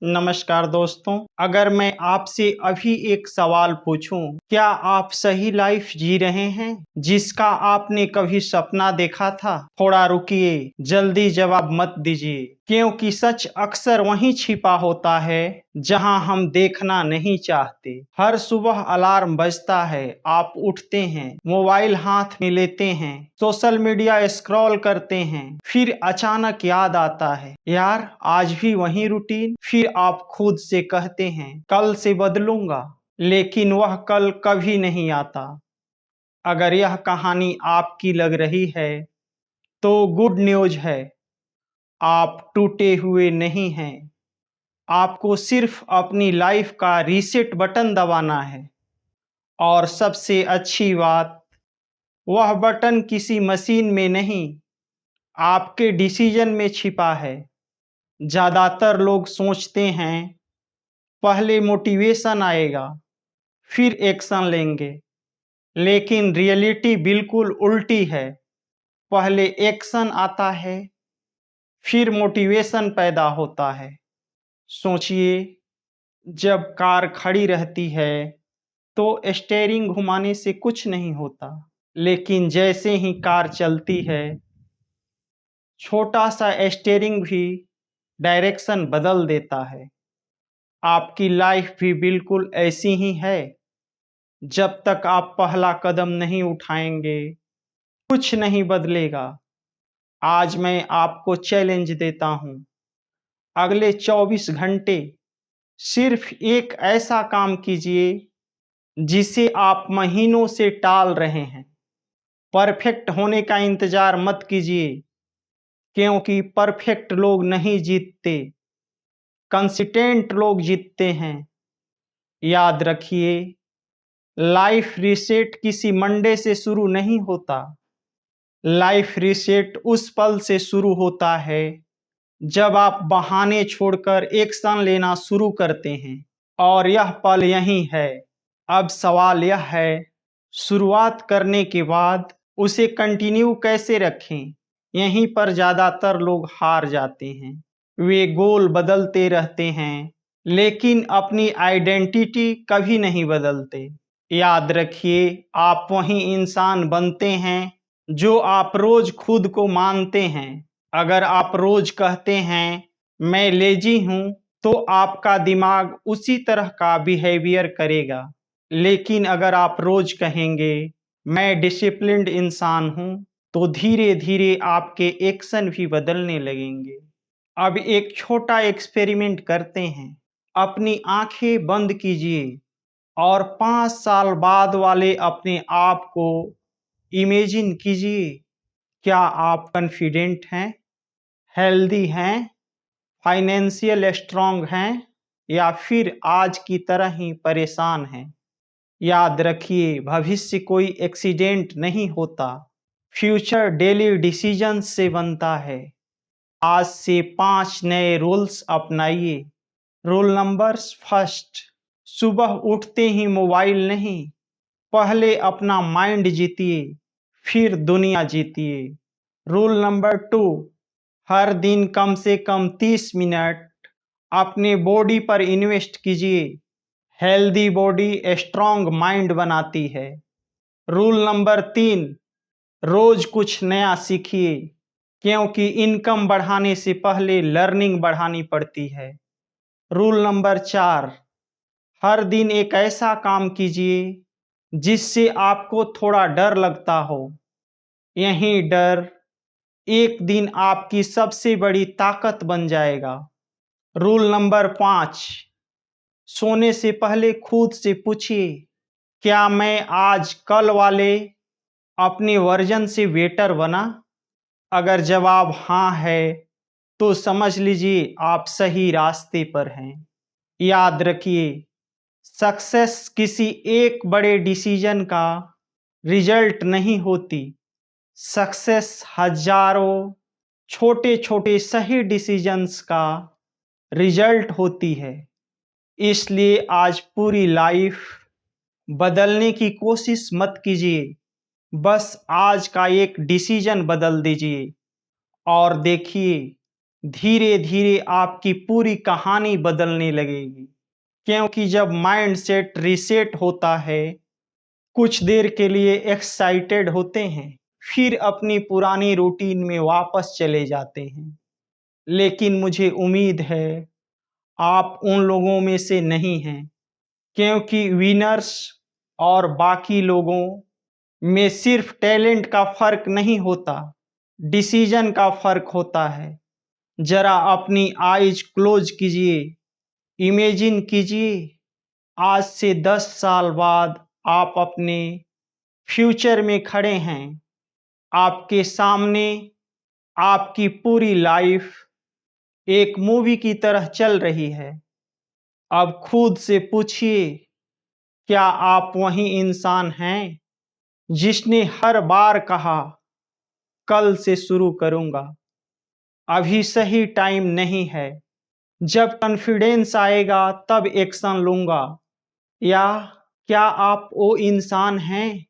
नमस्कार दोस्तों, अगर मैं आपसे अभी एक सवाल पूछूं, क्या आप सही लाइफ जी रहे हैं जिसका आपने कभी सपना देखा था? थोड़ा रुकिए, जल्दी जवाब मत दीजिए, क्योंकि सच अक्सर वहीं छिपा होता है जहां हम देखना नहीं चाहते। हर सुबह अलार्म बजता है, आप उठते हैं, मोबाइल हाथ में लेते हैं, सोशल मीडिया स्क्रॉल करते हैं, फिर अचानक याद आता है, यार आज भी वही रूटीन। फिर आप खुद से कहते हैं कल से बदलूंगा, लेकिन वह कल कभी नहीं आता। अगर यह कहानी आपकी लग रही है तो गुड न्यूज है, आप टूटे हुए नहीं हैं। आपको सिर्फ अपनी लाइफ का रीसेट बटन दबाना है। और सबसे अच्छी बात, वह बटन किसी मशीन में नहीं, आपके डिसीजन में छिपा है। ज़्यादातर लोग सोचते हैं पहले मोटिवेशन आएगा, फिर एक्शन लेंगे, लेकिन रियलिटी बिल्कुल उल्टी है। पहले एक्शन आता है, फिर मोटिवेशन पैदा होता है। सोचिए, जब कार खड़ी रहती है तो स्टीयरिंग घुमाने से कुछ नहीं होता, लेकिन जैसे ही कार चलती है, छोटा सा स्टीयरिंग भी डायरेक्शन बदल देता है। आपकी लाइफ भी बिल्कुल ऐसी ही है। जब तक आप पहला कदम नहीं उठाएंगे, कुछ नहीं बदलेगा। आज मैं आपको चैलेंज देता हूं, अगले 24 घंटे सिर्फ एक ऐसा काम कीजिए जिसे आप महीनों से टाल रहे हैं। परफेक्ट होने का इंतजार मत कीजिए, क्योंकि परफेक्ट लोग नहीं जीतते, कंसिस्टेंट लोग जीतते हैं। याद रखिए, लाइफ रीसेट किसी मंडे से शुरू नहीं होता। लाइफ रीसेट उस पल से शुरू होता है जब आप बहाने छोड़कर एक्शन लेना शुरू करते हैं। और यह पल यही है। अब सवाल यह है, शुरुआत करने के बाद उसे कंटिन्यू कैसे रखें? यहीं पर ज़्यादातर लोग हार जाते हैं। वे गोल बदलते रहते हैं, लेकिन अपनी आइडेंटिटी कभी नहीं बदलते। याद रखिए, आप वही इंसान बनते हैं जो आप रोज खुद को मानते हैं। अगर आप रोज कहते हैं मैं लेजी हूं, तो आपका दिमाग उसी तरह का बिहेवियर करेगा। लेकिन अगर आप रोज कहेंगे मैं डिसिप्लिन्ड इंसान हूं, तो धीरे धीरे आपके एक्शन भी बदलने लगेंगे। अब एक छोटा एक्सपेरिमेंट करते हैं। अपनी आंखें बंद कीजिए और 5 साल बाद वाले अपने आप को इमेजिन कीजिए। क्या आप कॉन्फिडेंट हैं, हेल्दी हैं, फाइनेंशियल स्ट्रांग हैं, या फिर आज की तरह ही परेशान हैं? याद रखिए, भविष्य कोई एक्सीडेंट नहीं होता, फ्यूचर डेली डिसीजन से बनता है। आज से 5 नए रूल्स अपनाइए। रूल नंबर्स फर्स्ट, सुबह उठते ही मोबाइल नहीं, पहले अपना माइंड जीतिए, फिर दुनिया जीतिए। रूल नंबर 2, हर दिन कम से कम 30 मिनट अपने बॉडी पर इन्वेस्ट कीजिए। हेल्दी बॉडी स्ट्रांग माइंड बनाती है। रूल नंबर 3, रोज कुछ नया सीखिए, क्योंकि इनकम बढ़ाने से पहले लर्निंग बढ़ानी पड़ती है। रूल नंबर 4, हर दिन एक ऐसा काम कीजिए जिससे आपको थोड़ा डर लगता हो। यही डर एक दिन आपकी सबसे बड़ी ताकत बन जाएगा। रूल नंबर 5, सोने से पहले खुद से पूछिए, क्या मैं आज कल वाले अपने वर्जन से बेटर बना? अगर जवाब हाँ है, तो समझ लीजिए आप सही रास्ते पर हैं। याद रखिए, सक्सेस किसी एक बड़े डिसीजन का रिजल्ट नहीं होती। सक्सेस हजारों छोटे छोटे सही डिसीजंस का रिजल्ट होती है। इसलिए आज पूरी लाइफ बदलने की कोशिश मत कीजिए, बस आज का एक डिसीजन बदल दीजिए और देखिए धीरे धीरे आपकी पूरी कहानी बदलने लगेगी। क्योंकि जब माइंड सेट रीसेट होता है, कुछ देर के लिए एक्साइटेड होते हैं, फिर अपनी पुरानी रूटीन में वापस चले जाते हैं। लेकिन मुझे उम्मीद है आप उन लोगों में से नहीं हैं, क्योंकि विनर्स और बाकी लोगों में सिर्फ टैलेंट का फर्क नहीं होता, डिसीजन का फर्क होता है। जरा अपनी आईज क्लोज कीजिए, इमेजिन कीजिए आज से 10 साल बाद आप अपने फ्यूचर में खड़े हैं। आपके सामने आपकी पूरी लाइफ एक मूवी की तरह चल रही है। अब खुद से पूछिए, क्या आप वही इंसान हैं जिसने हर बार कहा कल से शुरू करूंगा? अभी सही टाइम नहीं है। जब कॉन्फिडेंस आएगा तब एक्शन लूंगा। या क्या आप वो इंसान हैं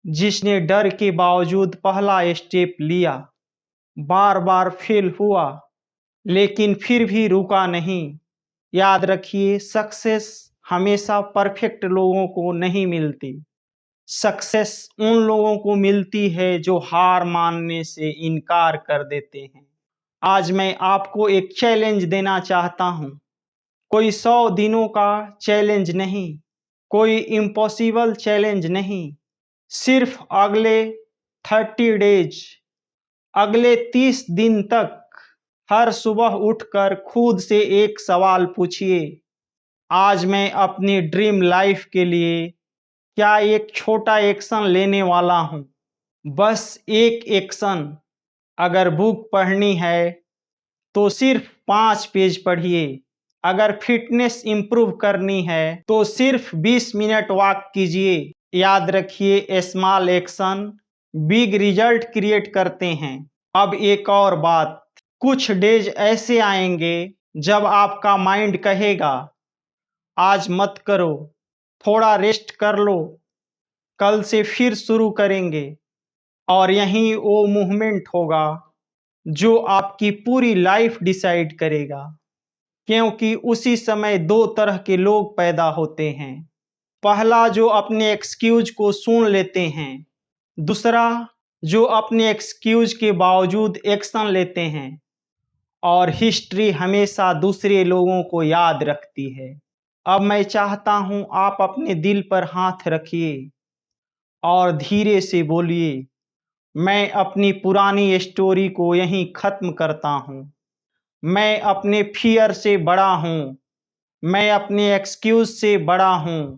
जिसने डर के बावजूद पहला स्टेप लिया, बार बार फेल हुआ, लेकिन फिर भी रुका नहीं? याद रखिए, सक्सेस हमेशा परफेक्ट लोगों को नहीं मिलती। सक्सेस उन लोगों को मिलती है जो हार मानने से इनकार कर देते हैं। आज मैं आपको एक चैलेंज देना चाहता हूं। कोई 100 दिनों का चैलेंज नहीं, कोई इम्पॉसिबल चैलेंज नहीं। सिर्फ अगले 30 डेज, अगले 30 दिन तक हर सुबह उठकर खुद से एक सवाल पूछिए, आज मैं अपनी ड्रीम लाइफ के लिए क्या एक छोटा एक्शन लेने वाला हूँ? बस एक एक्शन। अगर बुक पढ़नी है तो सिर्फ 5 पेज पढ़िए। अगर फिटनेस इंप्रूव करनी है तो सिर्फ 20 मिनट वॉक कीजिए। याद रखिए, small action big result create करते हैं। अब एक और बात, कुछ डेज ऐसे आएंगे जब आपका माइंड कहेगा आज मत करो, थोड़ा रेस्ट कर लो, कल से फिर शुरू करेंगे। और यही वो मूवमेंट होगा जो आपकी पूरी लाइफ डिसाइड करेगा। क्योंकि उसी समय दो तरह के लोग पैदा होते हैं। पहला जो अपने एक्सक्यूज को सुन लेते हैं, दूसरा जो अपने एक्सक्यूज के बावजूद एक्शन लेते हैं। और हिस्ट्री हमेशा दूसरे लोगों को याद रखती है। अब मैं चाहता हूं आप अपने दिल पर हाथ रखिए और धीरे से बोलिए, मैं अपनी पुरानी स्टोरी को यहीं खत्म करता हूं। मैं अपने फियर से बड़ा हूं, मैं अपने एक्सक्यूज से बड़ा हूं।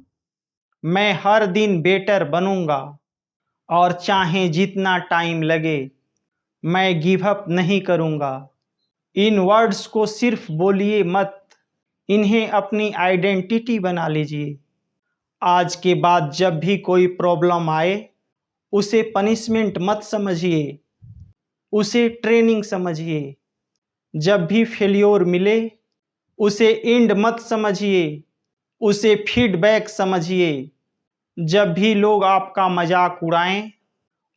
मैं हर दिन बेटर बनूंगा और चाहे जितना टाइम लगे, मैं गिव अप नहीं करूंगा। इन वर्ड्स को सिर्फ बोलिए मत, इन्हें अपनी आइडेंटिटी बना लीजिए। आज के बाद जब भी कोई प्रॉब्लम आए, उसे पनिशमेंट मत समझिए, उसे ट्रेनिंग समझिए। जब भी फेल्योर मिले, उसे एंड मत समझिए, उसे फीडबैक समझिए। जब भी लोग आपका मजाक उड़ाएं,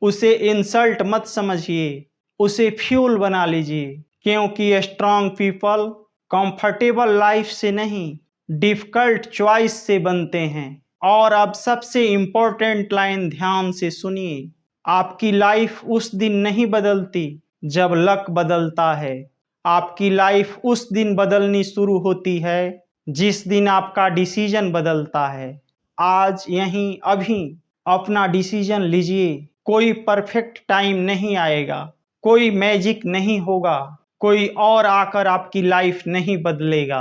उसे इंसल्ट मत समझिए, उसे फ्यूल बना लीजिए। क्योंकि स्ट्रांग पीपल कंफर्टेबल लाइफ से नहीं, डिफिकल्ट चॉइस से बनते हैं। और अब सबसे इम्पोर्टेंट लाइन ध्यान से सुनिए, आपकी लाइफ उस दिन नहीं बदलती जब लक बदलता है। आपकी लाइफ उस दिन बदलनी शुरू होती है जिस दिन आपका डिसीजन बदलता है। आज यहीं अभी अपना डिसीजन लीजिए। कोई परफेक्ट टाइम नहीं आएगा, कोई मैजिक नहीं होगा, कोई और आकर आपकी लाइफ नहीं बदलेगा।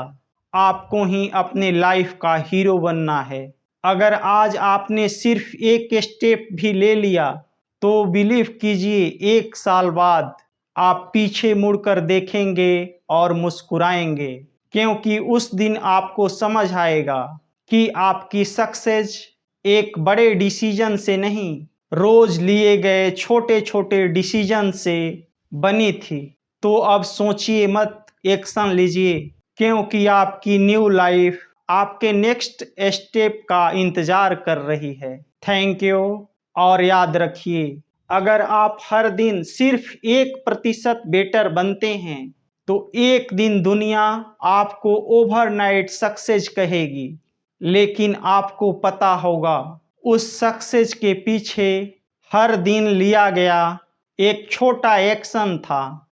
आपको ही अपने लाइफ का हीरो बनना है। अगर आज आपने सिर्फ एक स्टेप भी ले लिया तो बिलीव कीजिए, 1 साल बाद आप पीछे मुड़कर देखेंगे और मुस्कुराएंगे। क्योंकि उस दिन आपको समझ आएगा कि आपकी सक्सेस एक बड़े डिसीजन से नहीं, रोज लिए गए छोटे छोटे डिसीजन से बनी थी। तो अब सोचिए मत, एक्शन लीजिए। क्योंकि आपकी न्यू लाइफ आपके नेक्स्ट स्टेप का इंतजार कर रही है। Thank you. और याद रखिए, अगर आप हर दिन सिर्फ 1% बेटर बनते हैं तो एक दिन दुनिया आपको ओवरनाइट सक्सेस कहेगी, लेकिन आपको पता होगा उस सक्सेस के पीछे हर दिन लिया गया एक छोटा एक्शन था,